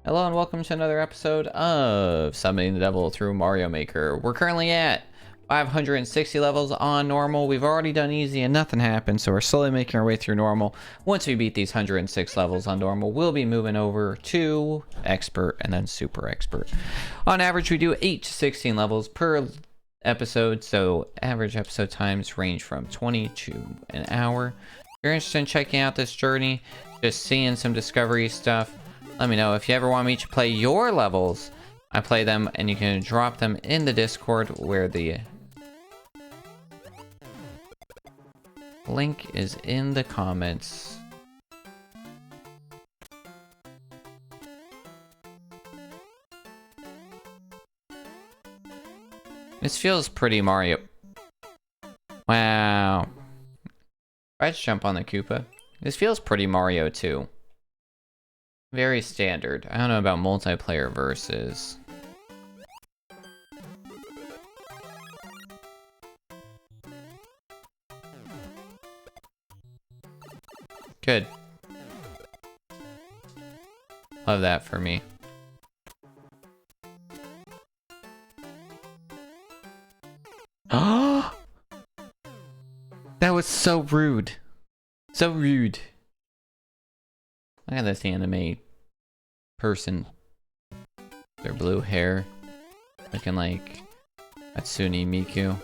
Hello and welcome to another episode of Summoning the Devil through Mario Maker. We're currently at 560 levels on normal. We've already done easy and nothing happened, so we're slowly making our way through normal. Once we beat these 106 levels on normal, we'll be moving over to expert and then super expert. On average, we do 8 to 16 levels per episode, so average episode times range from 20 to an hour. If you're interested in checking out this journey, just seeing some discovery stuff, let me know. If you ever want me to play your levels, I play them and you can drop them in the Discord where the link is in the comments. This feels pretty Mario. Wow. Let's jump on the Koopa. This feels pretty Mario too. Very standard. I don't know about multiplayer versus. Good. Love that for me. Oh! That was so rude. So rude. Look at this anime person. Their blue hair. Looking like Hatsune Miku.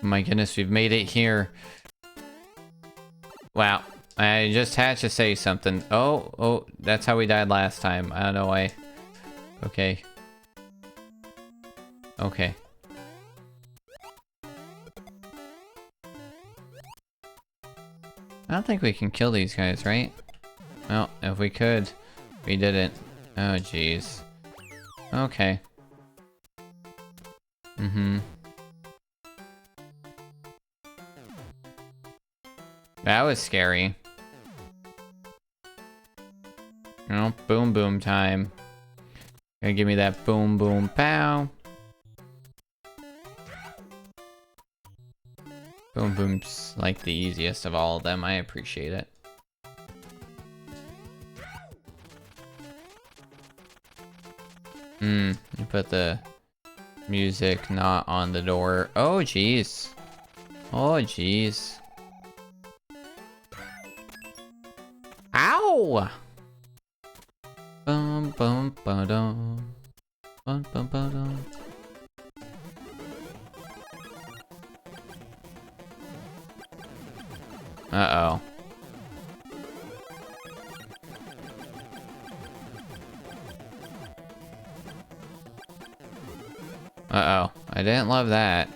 My goodness, we've made it here. Wow. I just had to say something. Oh, that's how we died last time. I don't know why. Okay. Okay. I don't think we can kill these guys, right? Well, if we could, we didn't. Oh, jeez. Okay. That was scary. Oh, boom boom time. Gonna give me that boom boom pow. Boom boom's like the easiest of all of them. I appreciate it. You put the music not on the door. Oh jeez. Oh jeez. Ow! Bum bum ba dum. Bum bum ba dum. Uh-oh. Uh-oh. I didn't love that.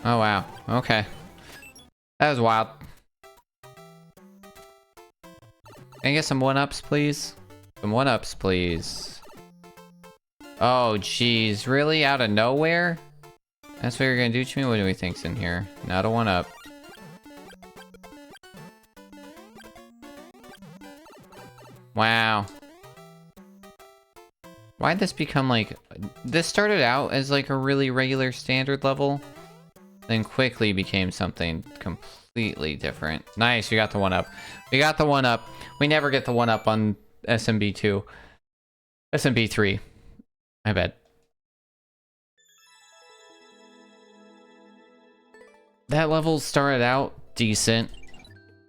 Oh, wow. Okay. That was wild. Can I get some one-ups, please? Some one-ups, please. Oh, jeez. Really? Out of nowhere? That's what you're gonna do to me? What do we think's in here? Not a one-up. Wow. Why'd this become like... This started out as like a really regular standard level, then quickly became something completely different. Nice, we got the one-up. We got the one-up. We never get the one-up on SMB2. SMB3. I bet. That level started out decent,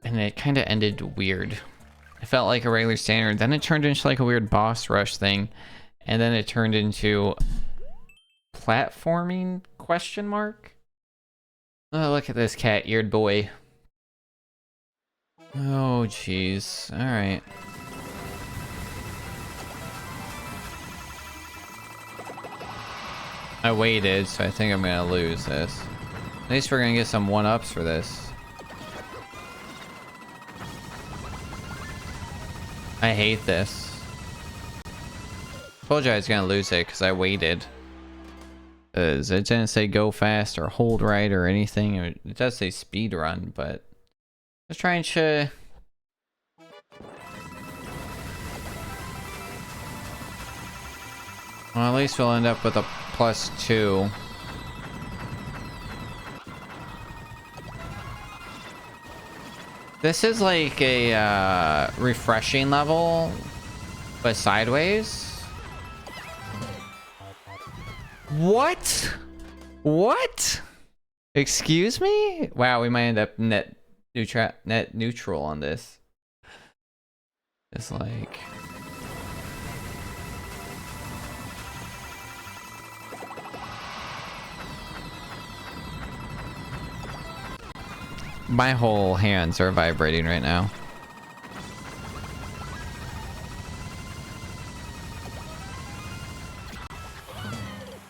and it kind of ended weird. It felt like a regular standard, then it turned into like a weird boss rush thing, and then it turned into platforming question mark? Oh, look at this cat-eared boy. Oh, jeez. Alright. I waited, so I think I'm gonna lose this. At least we're gonna get some one-ups for this. I hate this. Told you I was gonna lose it because I waited. It didn't say go fast or hold right or anything. It does say speedrun, but just trying to Well, at least we'll end up with a +2. This is like a refreshing level, but sideways. What? What? Excuse me? Wow, we might end up net neutral on this. It's like... My whole hands are vibrating right now.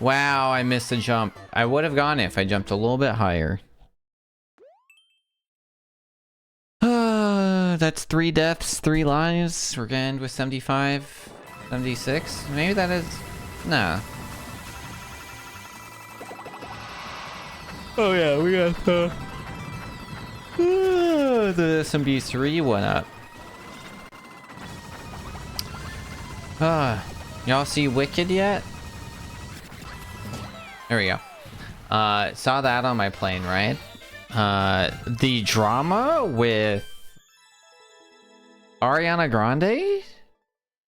Wow, I missed a jump. I would have gone if I jumped a little bit higher. That's 3 deaths, 3 lives. We're gonna end with 75, 76. Maybe that is... Nah. Oh yeah, we got the SMB3 went up. Y'all see Wicked yet? There we go. Saw that on my plane, right? The drama with Ariana Grande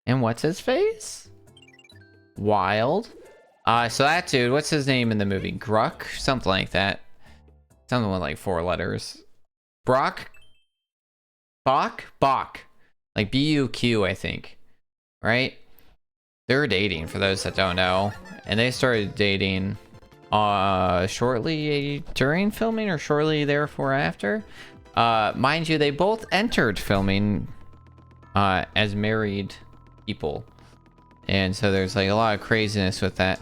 and what's his face? Wild. So that dude, what's his name in the movie? Gruck? Something like that. Something with like 4 letters. Brock? Bach? Bach. Like B-U-Q, I think. Right? They're dating, for those that don't know. And they started dating shortly during filming or shortly therefore after. Mind you, they both entered filming as married people. And so there's like a lot of craziness with that.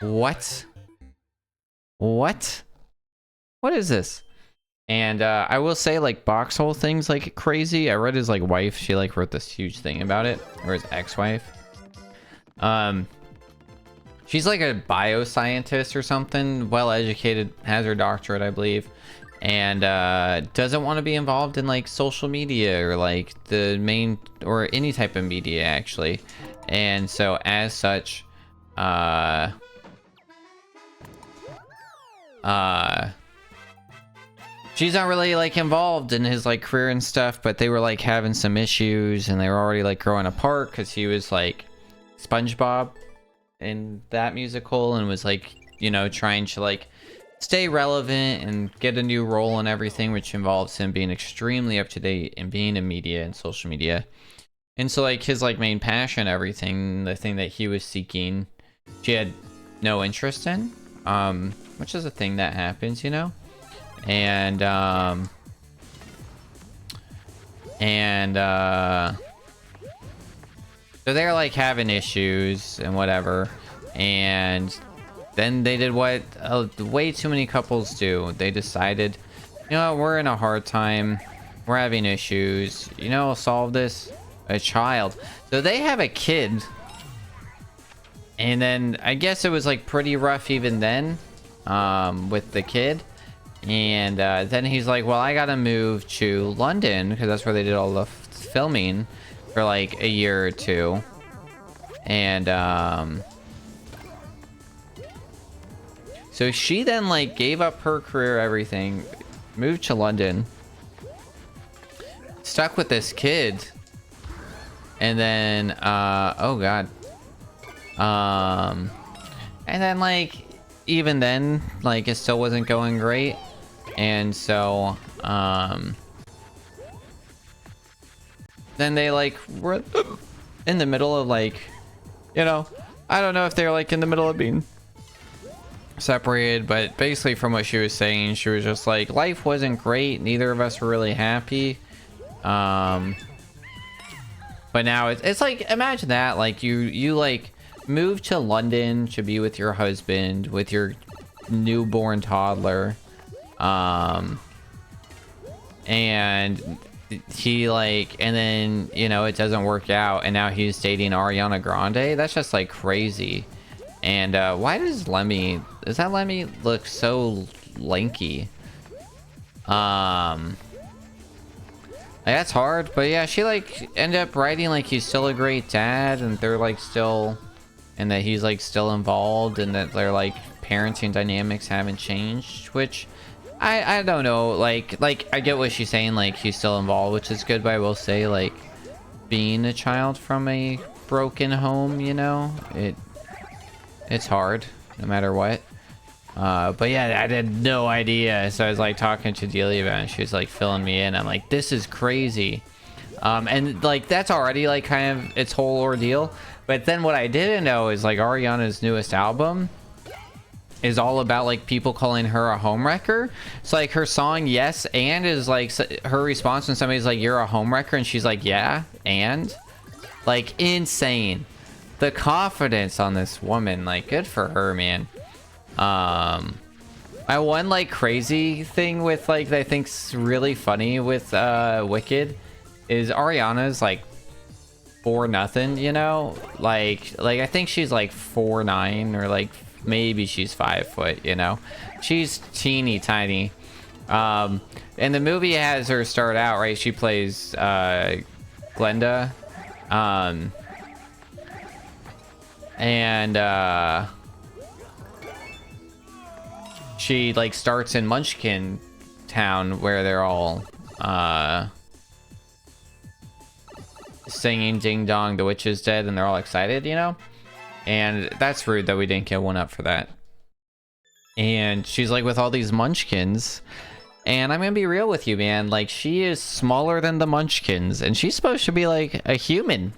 What? What? What is this? And I will say, like, Boxhole thing's like crazy. I read his like wife, she like wrote this huge thing about it, or his ex-wife. She's like a bioscientist or something, well educated, has her doctorate, I believe, and doesn't want to be involved in like social media or like the main or any type of media actually. And so as such, she's not really like involved in his like career and stuff, but they were like having some issues and they were already like growing apart because he was like SpongeBob in that musical and was like, you know, trying to like stay relevant and get a new role and everything, which involves him being extremely up to date and being in media and social media. And so like his like main passion, everything, the thing that he was seeking, she had no interest in, which is a thing that happens, you know. And so they're like having issues and whatever, and then they did what way too many couples do. They decided, you know, we're in a hard time, we're having issues, you know, solve this, a child. So they have a kid, and then I guess it was like pretty rough even then, with the kid. And then he's like, well, I gotta move to London because that's where they did all the filming for like a year or two. And so she then like gave up her career, everything, moved to London, stuck with this kid, and then oh god, and then like even then like it still wasn't going great. And so then they like were in the middle of like, you know, I don't know if they're like in the middle of being separated, but basically from what she was saying, she was just like, life wasn't great, neither of us were really happy, but now it's like, imagine that, like you like move to London to be with your husband, with your newborn toddler, and he like, and then, you know, it doesn't work out and now he's dating Ariana Grande. That's just like crazy. And why does that Lemmy look so lanky? Like, that's hard, but yeah, she like ended up writing like he's still a great dad, and they're like still, and that he's like still involved, and that their like parenting dynamics haven't changed, which I don't know, like I get what she's saying, like he's still involved, which is good, but I will say, like, being a child from a broken home, you know, it's hard no matter what. But yeah, I had no idea, so I was like talking to Delia about it, and she was like filling me in. I'm like, this is crazy. And like that's already like kind of its whole ordeal, but then what I didn't know is like Ariana's newest album is all about like people calling her a homewrecker. So like her song Yes and is like her response when somebody's like, you're a homewrecker, and she's like, yeah, and like insane. The confidence on this woman, like, good for her, man. My one like crazy thing with like that I think's really funny with Wicked is Ariana's like 4'0", you know, like I think she's like 4'9", or like maybe she's 5 foot, you know, she's teeny tiny. And the movie has her start out, right, she plays Glenda, and she like starts in Munchkin Town where they're all singing Ding Dong, the witch is dead, and they're all excited, you know? And that's rude that we didn't get one up for that. And she's like with all these munchkins, and I'm gonna be real with you, man, like she is smaller than the munchkins, and she's supposed to be like a human,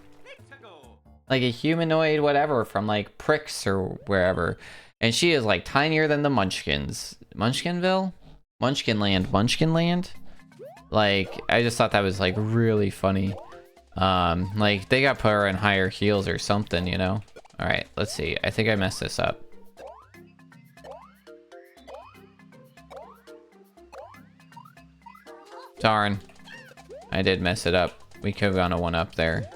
like a humanoid whatever from like Pricks or wherever, and she is like tinier than the munchkins. Munchkinville? Munchkinland? Like, I just thought that was like really funny. Like they got put her in higher heels or something, you know? All right, let's see. I think I messed this up. Darn. I did mess it up. We could have gone a 1-up there.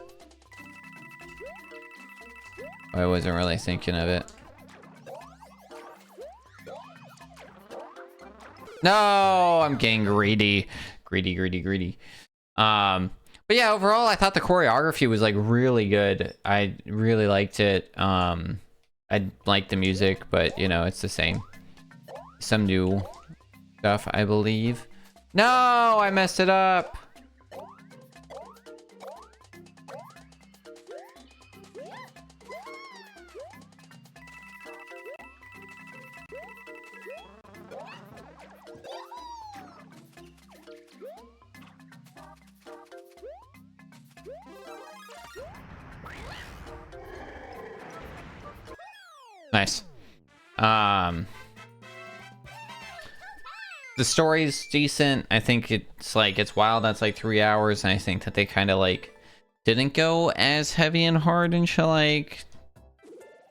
I wasn't really thinking of it. No, I'm getting greedy. Greedy. But yeah, overall, I thought the choreography was like really good. I really liked it. I liked the music, but you know, it's the same. Some new stuff, I believe. No, I messed it up. Nice. The story's decent. I think it's like, it's wild. That's like 3 hours, and I think that they kind of like didn't go as heavy and hard into like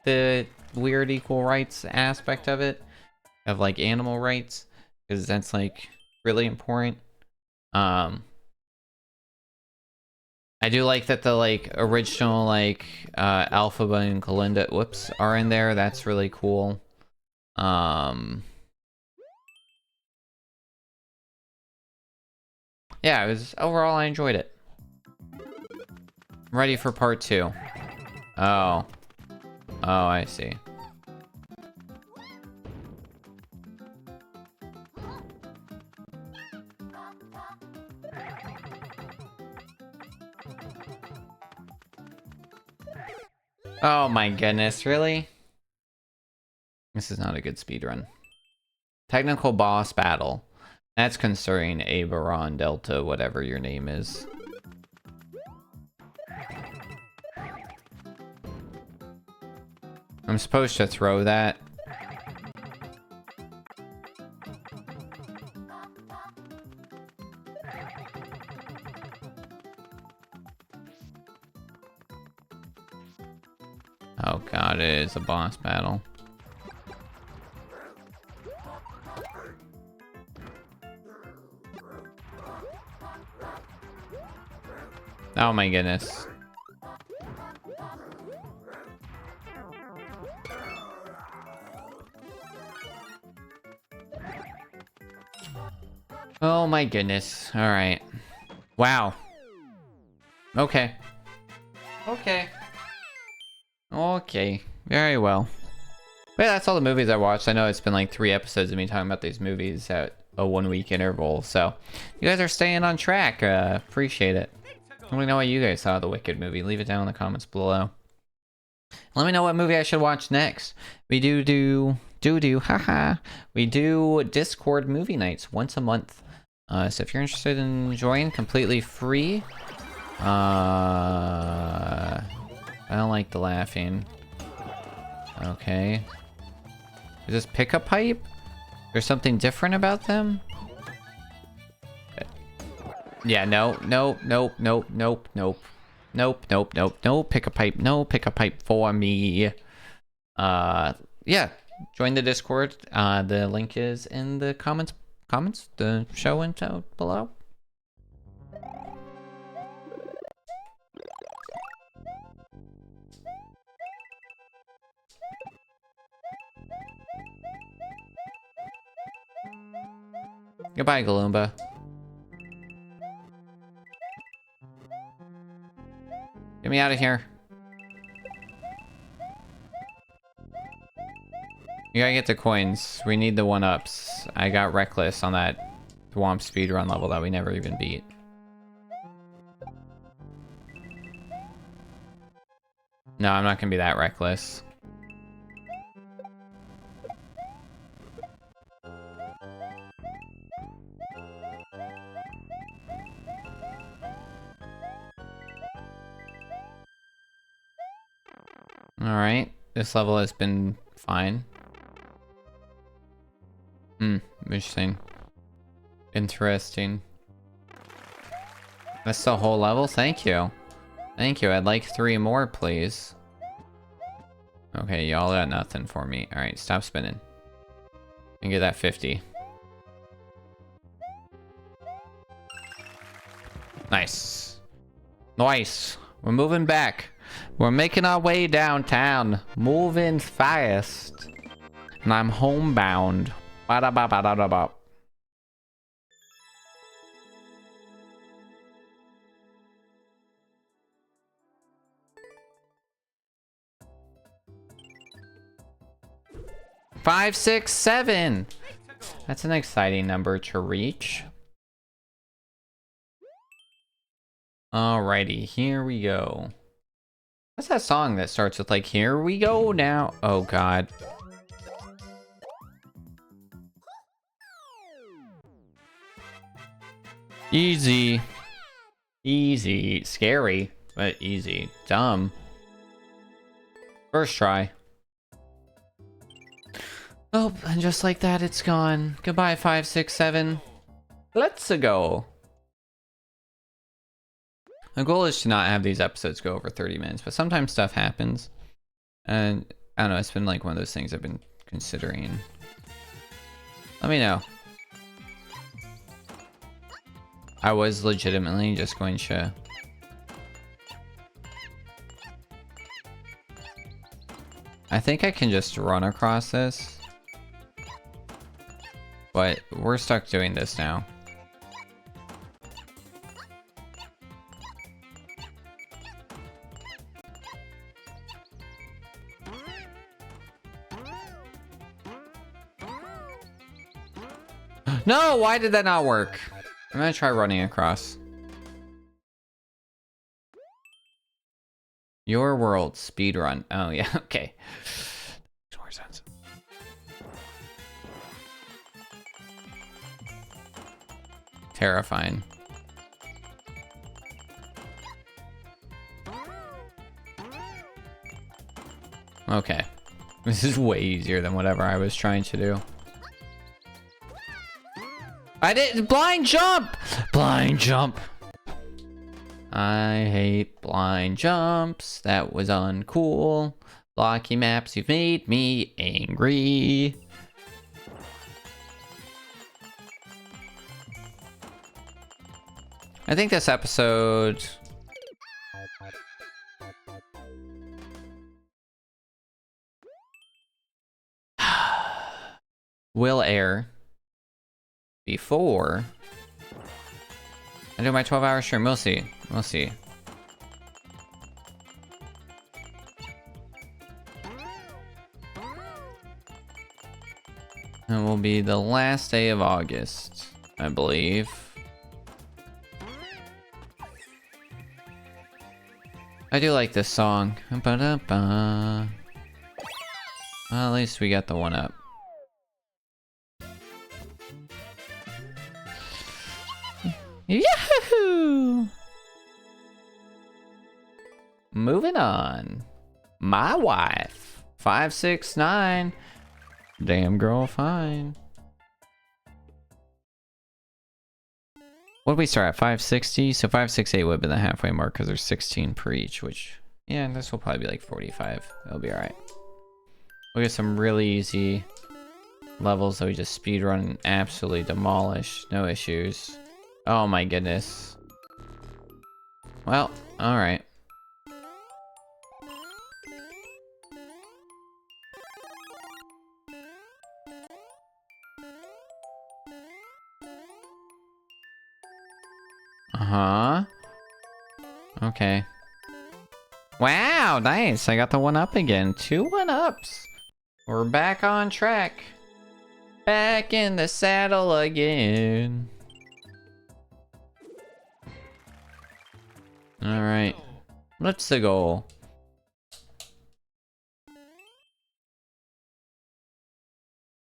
the weird equal rights aspect of it, of like animal rights, because that's like really important. I do like that the like original like Alphaba and Kalinda are in there. That's really cool. Yeah, it was overall, I enjoyed it. I'm ready for part 2. Oh, I see. Oh my goodness, really? This is not a good speedrun. Technical boss battle. That's concerning, Aberon Delta, whatever your name is. I'm supposed to throw that. Oh god, it is a boss battle. Oh my goodness. Oh my goodness. Alright. Wow. Okay. Okay. Okay. Very well. But yeah, that's all the movies I watched. I know it's been like 3 episodes of me talking about these movies at a 1-week interval. So you guys are staying on track. Appreciate it. Let me know what you guys thought of the Wicked movie. Leave it down in the comments below. Let me know what movie I should watch next. We haha. We do Discord movie nights once a month. So if you're interested in joining, completely free. I don't like the laughing. Okay. Is this ThePiPiper? There's something different about them? Yeah, no, nope, nope, nope, nope, nope. Nope, nope, nope, no ThePiPiper, no ThePiPiper for me. Yeah, join the Discord. The link is in the comments, the show info below. Goodbye, Galumba. Get me out of here. You gotta get the coins. We need the 1-ups. I got reckless on that Thwomp speedrun level that we never even beat. No, I'm not gonna be that reckless. Alright, this level has been fine. Interesting. Interesting. That's the whole level? Thank you. Thank you, I'd like 3 more, please. Okay, y'all got nothing for me. Alright, stop spinning. And get that 50. Nice. Nice. We're moving back. We're making our way downtown. Moving fast. And I'm homebound. Ba-da-ba-ba-da-da-ba. Five, 6, 7. That's an exciting number to reach. Alrighty, here we go. What's that song that starts with like, here we go now? Oh god. Easy. Easy. Scary, but easy. Dumb. First try. Oh, and just like that, it's gone. Goodbye, 5, 6, 7. Let's go. The goal is to not have these episodes go over 30 minutes, but sometimes stuff happens. And I don't know, it's been like one of those things I've been considering. Let me know. I was legitimately just going to... I think I can just run across this. But we're stuck doing this now. No, why did that not work? I'm gonna try running across. Your world speedrun. Oh yeah, okay. Makes more sense. Terrifying. Okay. This is way easier than whatever I was trying to do. I didn't blind jump! Blind jump! I hate blind jumps. That was uncool. Blocky maps, you've made me angry. I think this episode... will air before I do my 12-hour stream. We'll see. We'll see. It will be the last day of August, I believe. I do like this song. Ba-da-ba. Well, at least we got the one up. Yahoo! Moving on. My wife. 569. Damn girl, fine. What did we start at? 560? So 568 would have been the halfway mark because there's 16 per each, which, yeah, this will probably be like 45. It'll be alright. We'll get some really easy levels that we just speedrun and absolutely demolish. No issues. Oh my goodness. Well, alright. Uh-huh. Okay. Wow, nice. I got the one up again. 2 1-ups. We're back on track. Back in the saddle again. Alright. What's the goal?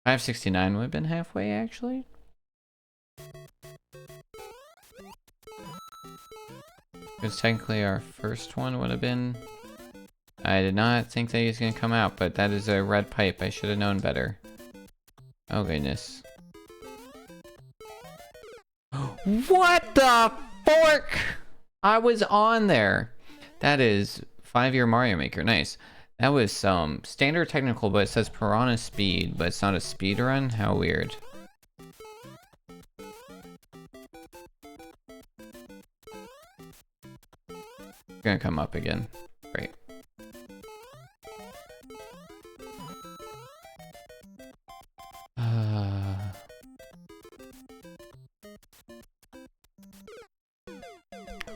$569 would have been halfway, actually. Because technically our first one would have been... I did not think that he was going to come out, but that is a red pipe. I should have known better. Oh, goodness. What the fork? I was on there. That is 5-year Mario Maker. Nice. That was some standard technical, but it says Piranha Speed, but it's not a speed run. How weird. Gonna come up again. Great.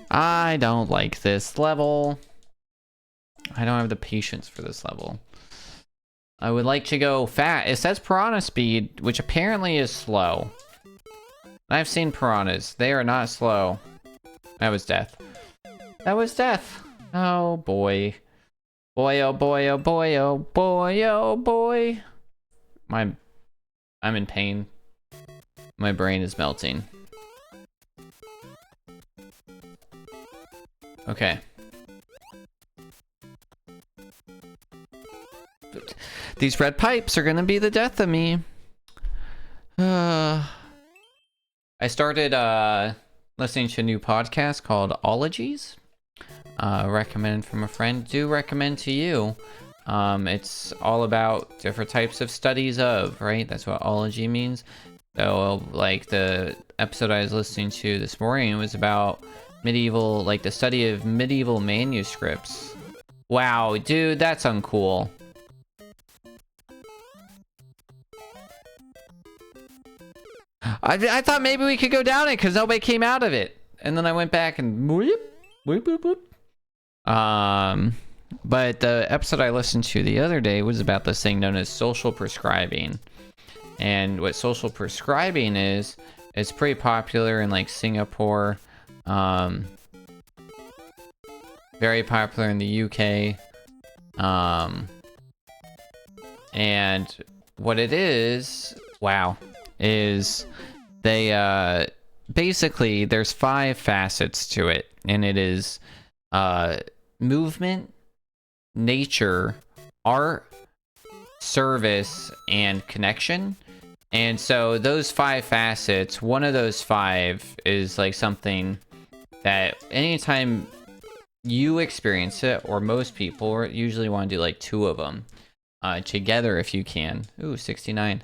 I don't like this level. I don't have the patience for this level. I would like to go fast. It says Piranha Speed, which apparently is slow. I've seen piranhas. They are not slow. That was death. That was death. Oh boy. Boy, oh boy, oh boy, oh boy, oh boy. I'm in pain. My brain is melting. Okay. These red pipes are gonna be the death of me. I started listening to a new podcast called Ologies. Recommended from a friend. Do recommend to you. It's all about different types of studies of, right? That's what ology means. So, like the episode I was listening to this morning was about medieval, like the study of medieval manuscripts. Wow, dude, that's uncool. I thought maybe we could go down it because nobody came out of it. And then I went back and whoop, whoop, whoop, whoop. But the episode I listened to the other day was about this thing known as social prescribing. And what social prescribing is, it's pretty popular in like Singapore, very popular in the UK. And what it is, wow, is they basically there's 5 facets to it, and it is movement, nature, art, service, and connection. And so those 5 facets, one of those 5 is like something that anytime you experience it, or most people usually want to do like 2 of them together if you can. Ooh, 69.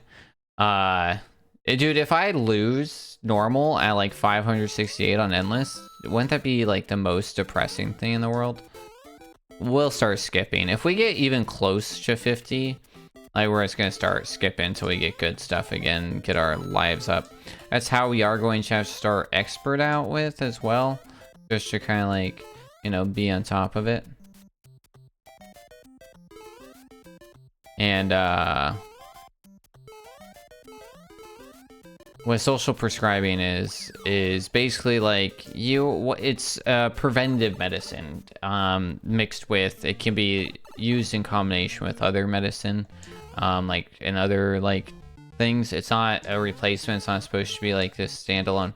Dude, if I lose normal at like 568 on endless, wouldn't that be like the most depressing thing in the world? We'll start skipping. If we get even close to 50, Like, we're just gonna start skipping until we get good stuff again, get our lives up. That's how we are going to have to start expert out with as well, just to kind of like, you know, be on top of it. And what social prescribing is basically like it's preventative medicine mixed with, it can be used in combination with other medicine, like in other like things. It's not a replacement. It's not supposed to be like this standalone.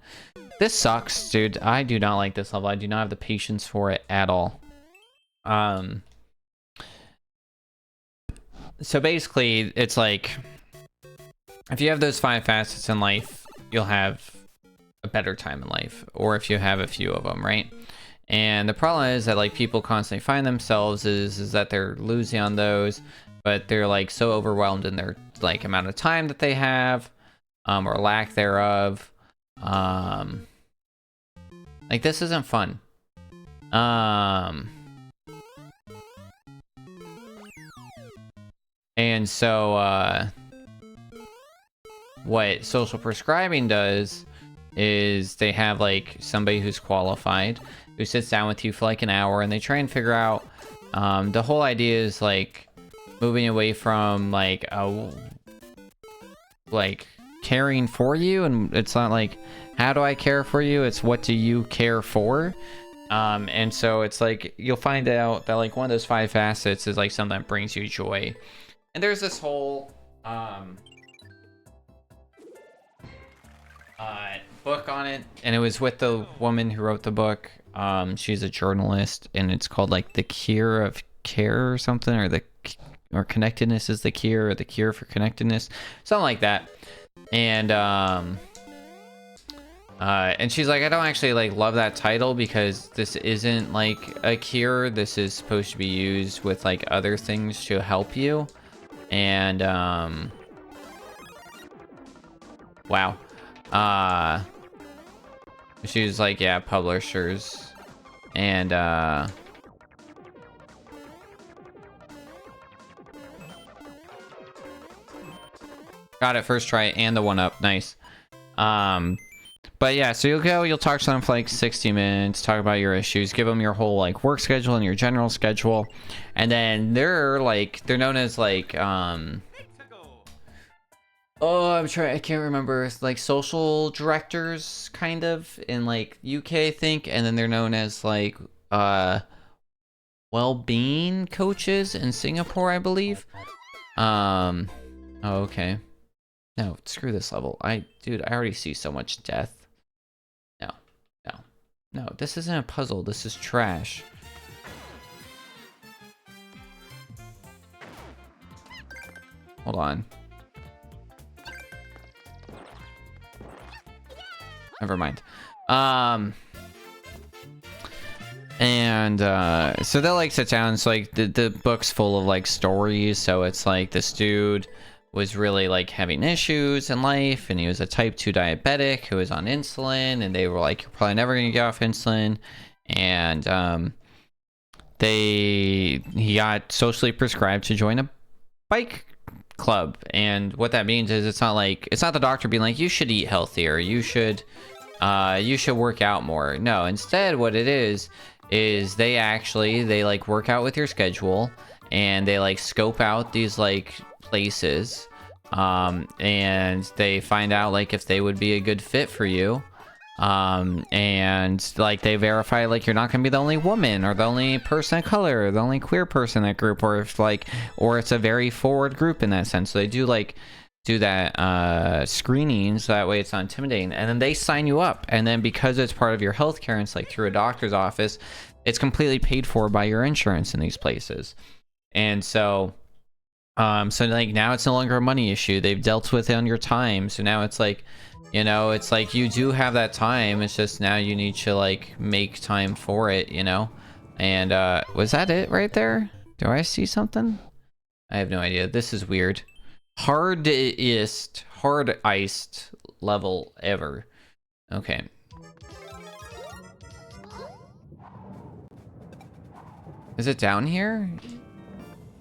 This sucks, dude. I do not like this level. I do not have the patience for it at all. So basically, it's like, if you have those 5 facets in life, you'll have a better time in life. Or if you have a few of them, right? And the problem is that like people constantly find themselves is that they're losing on those, but they're like so overwhelmed in their like amount of time that they have, or lack thereof. Like, this isn't fun. And so, what social prescribing does is they have like somebody who's qualified who sits down with you for like an hour, and they try and figure out, the whole idea is like moving away from like caring for you, and it's not like how do I care for you, it's what do you care for. And so it's like you'll find out that like one of those 5 facets is like something that brings you joy. And there's this whole book on it, and it was with the woman who wrote the book. She's a journalist, and it's called like The Cure of Care or something, or Connectedness is the Cure, or The Cure for Connectedness, something like that. And she's like, I don't actually like love that title because this isn't like a cure. This is supposed to be used with like other things to help you. And wow. She was like, yeah, publishers. And got it first try and the 1-up, nice. But yeah, so you'll talk to them for like 60 minutes, talk about your issues, give them your whole like work schedule and your general schedule. And then they're known as like, I can't remember, it's like social directors kind of in like UK, I think. And then they're known as like, well-being coaches in Singapore, I believe. Oh, okay. No, screw this level. Dude, I already see so much death. No, this isn't a puzzle. This is trash. Hold on. Never mind. So they'll like sit down. It's like the book's full of like stories. So it's like this dude was really like having issues in life, and he was a type 2 diabetic who was on insulin, and they were like, you're probably never gonna get off insulin. And he got socially prescribed to join a bike club. And what that means is it's not the doctor being like, you should eat healthier, you should work out more. No, instead what it is they like work out with your schedule, and they like scope out these like places, and they find out like if they would be a good fit for you, and like they verify like you're not gonna be the only woman or the only person of color or the only queer person in that group, or if or it's a very forward group in that sense. So they do that screening, so that way it's not intimidating, and then they sign you up. And then because it's part of your healthcare and it's like through a doctor's office, it's completely paid for by your insurance in these places. And so like now it's no longer a money issue. They've dealt with it on your time, so now it's like, you know, it's like you do have that time, it's just now you need to like make time for it, you know. And was that it right there? Do I see something? I have no idea. This is weird. Hard-iced level ever. Okay. Is it down here?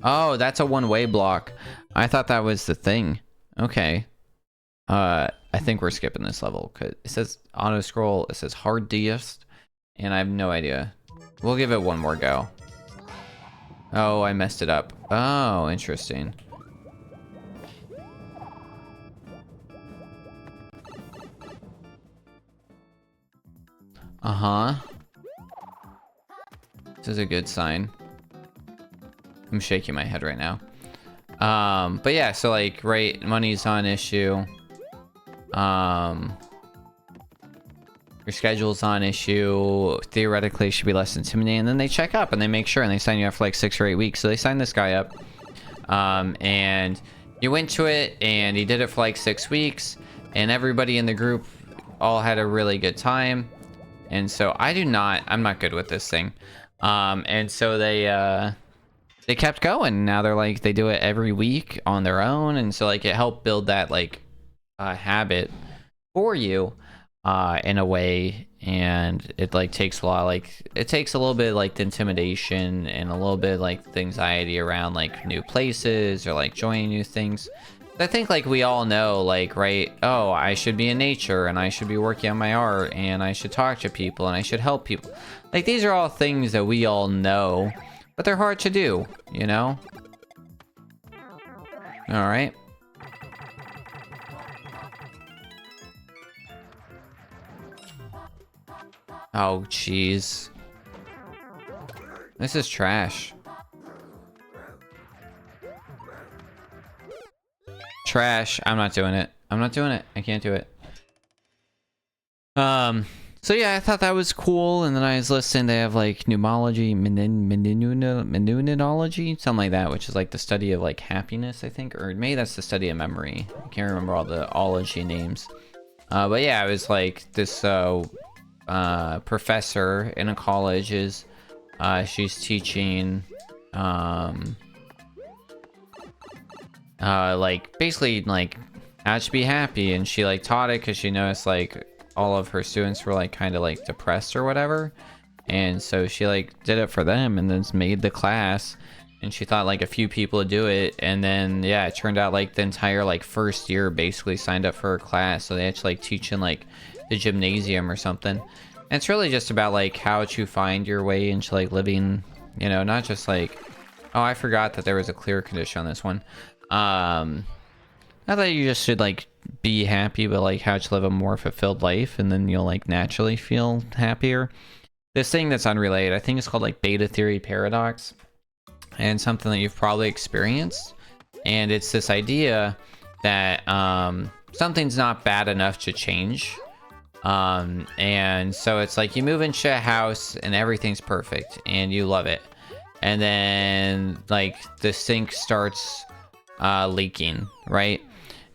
Oh, that's a one-way block. I thought that was the thing. Okay. I think we're skipping this level because it says auto scroll. It says hardest, and I have no idea. We'll give it one more go. Oh, I messed it up. Oh, interesting. Uh-huh. This is a good sign. I'm shaking my head right now. But yeah, so like, right, money's not an issue. Your schedule's on issue. Theoretically, it should be less intimidating. And then they check up and they make sure and they sign you up for like 6 or 8 weeks. So they signed this guy up. And you went to it and he did it for like 6 weeks. And everybody in the group all had a really good time. And so I'm not good with this thing. And so they kept going. Now they're like, they do it every week on their own. And so like it helped build that like habit for you in a way. And it like takes a lot, like it takes a little bit like the intimidation and a little bit like the anxiety around like new places or like joining new things. I think like we all know like, right, oh, I should be in nature and I should be working on my art and I should talk to people and I should help people. Like these are all things that we all know, but they're hard to do, you know? All right. Oh, jeez. This is trash. Trash. I'm not doing it. I'm not doing it. I can't do it. So yeah, I thought that was cool, and then I was listening. They have like pneumology, menunology, something like that, which is like the study of like happiness, I think, or maybe that's the study of memory. I can't remember all the ology names. But yeah, it was like this professor in a college is she's teaching like basically like how to be happy, and she like taught it because she noticed like all of her students were like kind of like depressed or whatever, and so she like did it for them and then made the class, and she thought like a few people would do it, and then yeah, it turned out like the entire like first year basically signed up for her class, so they actually like teach in like the gymnasium or something. And it's really just about like how to find your way into like living, you know, not just like, oh, I forgot that there was a clear condition on this one. Not that you just should like be happy, but like how to live a more fulfilled life, and then you'll like naturally feel happier. This thing that's unrelated, I think it's called like beta theory paradox, and something that you've probably experienced. And it's this idea that something's not bad enough to change. And so it's like you move into a house and everything's perfect and you love it, and then like the sink starts leaking, right?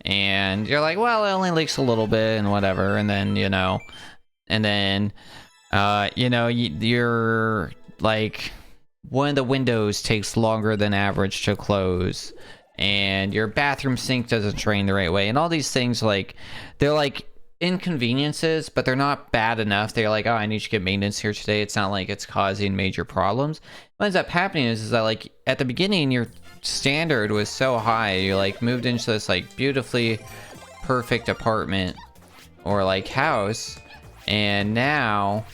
And you're like, well, it only leaks a little bit and whatever, and then you know, you're like, one of the windows takes longer than average to close, and your bathroom sink doesn't drain the right way, and all these things, like, they're like inconveniences, but they're not bad enough. They're like, oh, I need to get maintenance here today. It's not like it's causing major problems. What ends up happening is that like at the beginning your standard was so high, you like moved into this like beautifully perfect apartment or like house, and now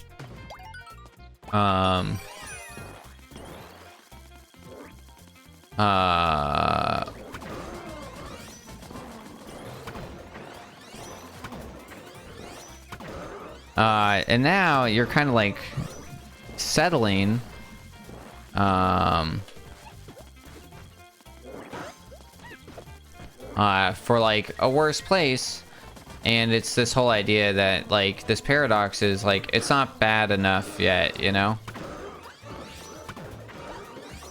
and now you're kind of like settling for like a worse place. And it's this whole idea that like this paradox is like, it's not bad enough yet, you know?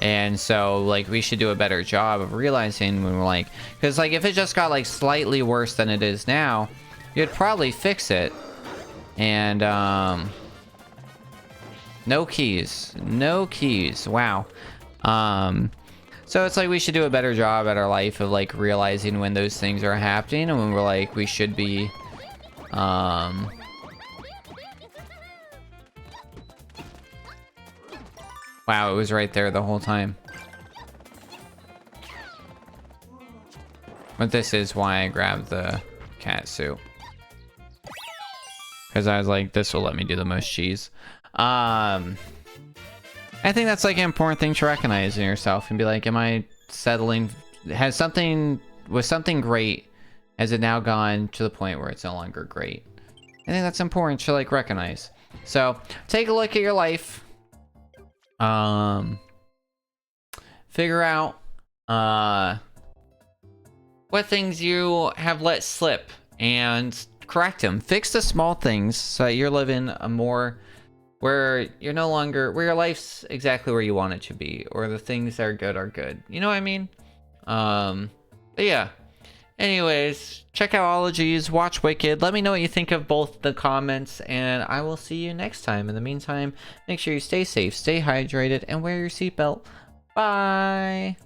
And so like we should do a better job of realizing when we're like, because like if it just got like slightly worse than it is now, you'd probably fix it. And no keys, wow. So it's like we should do a better job at our life of like realizing when those things are happening, and when we're like, we should be wow, it was right there the whole time. But this is why I grabbed the cat suit. Because I was like, this will let me do the most cheese. I think that's like an important thing to recognize in yourself and be like, am I settling? Was something great? Has it now gone to the point where it's no longer great? I think that's important to like recognize. So take a look at your life. Figure out what things you have let slip and correct them. Fix the small things so that you're living a more where you're no longer where your life's exactly where you want it to be, or the things that are good. You know what I mean? But yeah. Anyways, check out Ologies, watch Wicked. Let me know what you think of both the comments, and I will see you next time. In the meantime, make sure you stay safe, stay hydrated, and wear your seatbelt. Bye!